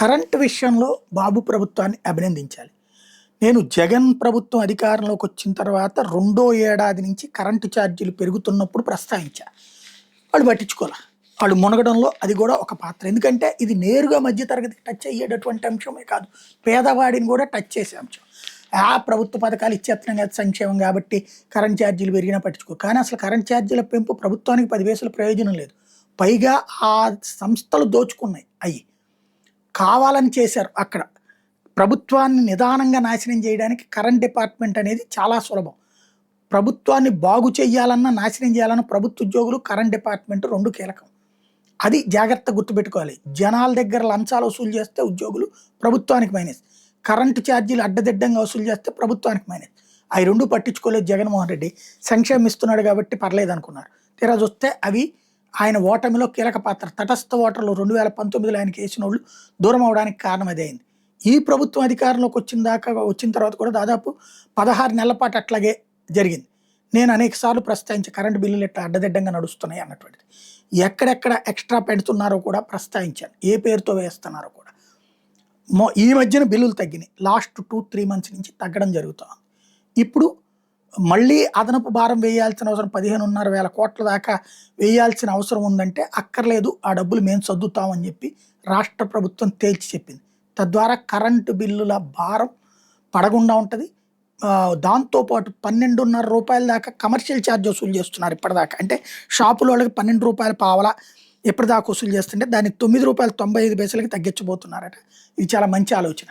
Current విషయంలో బాబు ప్రభుత్వాన్ని అభినందించాలి. నేను జగన్ ప్రభుత్వం అధికారంలోకి వచ్చిన తర్వాత రెండో ఏడాది నుంచి కరెంటు ఛార్జీలు పెరుగుతున్నప్పుడు ప్రస్తావించా. వాళ్ళు పట్టించుకోలే. వాళ్ళు మునగడంలో అది కూడా ఒక పాత్ర. ఎందుకంటే ఇది నేరుగా మధ్య తరగతికి టచ్ అయ్యేటటువంటి అంశమే కాదు, పేదవాడిని కూడా టచ్ చేసే అంశం. ప్రభుత్వ పథకాలు ఇచ్చేస్తున్నాం కదా సంక్షేమం కాబట్టి కరెంట్ ఛార్జీలు పెరిగినా పట్టించుకో. కానీ అసలు కరెంట్ ఛార్జీల పెంపు ప్రభుత్వానికి 10 పైసల ప్రయోజనం లేదు. పైగా ఆ సంస్థలు దోచుకున్నాయి అయ్యి. కావాలని చేశారు అక్కడ. ప్రభుత్వాన్ని నిదానంగా నాశనం చేయడానికి కరెంట్ డిపార్ట్మెంట్ అనేది చాలా సులభం. ప్రభుత్వాన్ని బాగు చేయాలన్నా నాశనం చేయాలన్నా ప్రభుత్వ ఉద్యోగులు కరెంట్ డిపార్ట్మెంట్ రెండు కీలకం. అది జాగ్రత్త గుర్తుపెట్టుకోవాలి. జనాల దగ్గర లంచాలు వసూలు చేస్తే ఉద్యోగులు ప్రభుత్వానికి మైనస్, కరెంటు ఛార్జీలు అడ్డదిడ్డంగా వసూలు చేస్తే ప్రభుత్వానికి మైనస్. అవి రెండు పట్టించుకోలేదు జగన్మోహన్ రెడ్డి. సంక్షేమం ఇస్తున్నాడు కాబట్టి పర్లేదు అనుకున్నారు. తీరా చూస్తే అవి ఆయన ఓటమిలో కీలక పాత్ర. తటస్థ ఓటర్లు 2019లో ఆయనకి వేసిన వాళ్ళు దూరం అవడానికి కారణం అదే అయింది. ఈ ప్రభుత్వం అధికారంలోకి వచ్చిన తర్వాత కూడా దాదాపు 16 నెలల పాటు అట్లాగే జరిగింది. నేను అనేక సార్లు ప్రస్తావించి కరెంటు బిల్లులు ఎట్లా అడ్డదిడ్డంగా నడుస్తున్నాయి అన్నటువంటిది. ఎక్కడెక్కడ ఎక్స్ట్రా పెడుతున్నారో కూడా ప్రస్తావించాను, ఏ పేరుతో వేస్తున్నారో కూడా. ఈ మధ్యన బిల్లులు తగ్గినాయి. లాస్ట్ 2-3 మంత్స్ నుంచి తగ్గడం జరుగుతుంది. ఇప్పుడు మళ్ళీ అదనపు భారం వేయాల్సిన అవసరం 15,500 కోట్ల దాకా వేయాల్సిన అవసరం ఉందంటే అక్కర్లేదు, ఆ డబ్బులు మేము సర్దుతామని చెప్పి రాష్ట్ర ప్రభుత్వం తేల్చి చెప్పింది. తద్వారా కరెంటు బిల్లుల భారం పడకుండా ఉంటుంది. దాంతోపాటు 12.5 రూపాయల దాకా కమర్షియల్ ఛార్జ్ వసూలు చేస్తున్నారు ఇప్పటిదాకా. అంటే షాపుల వాళ్ళకి 12 రూపాయల పావలా ఇప్పటిదాకా వసూలు చేస్తుంటే దాన్ని 9 రూపాయల 95 పైసలకి తగ్గించబోతున్నారట. ఇది చాలా మంచి ఆలోచన.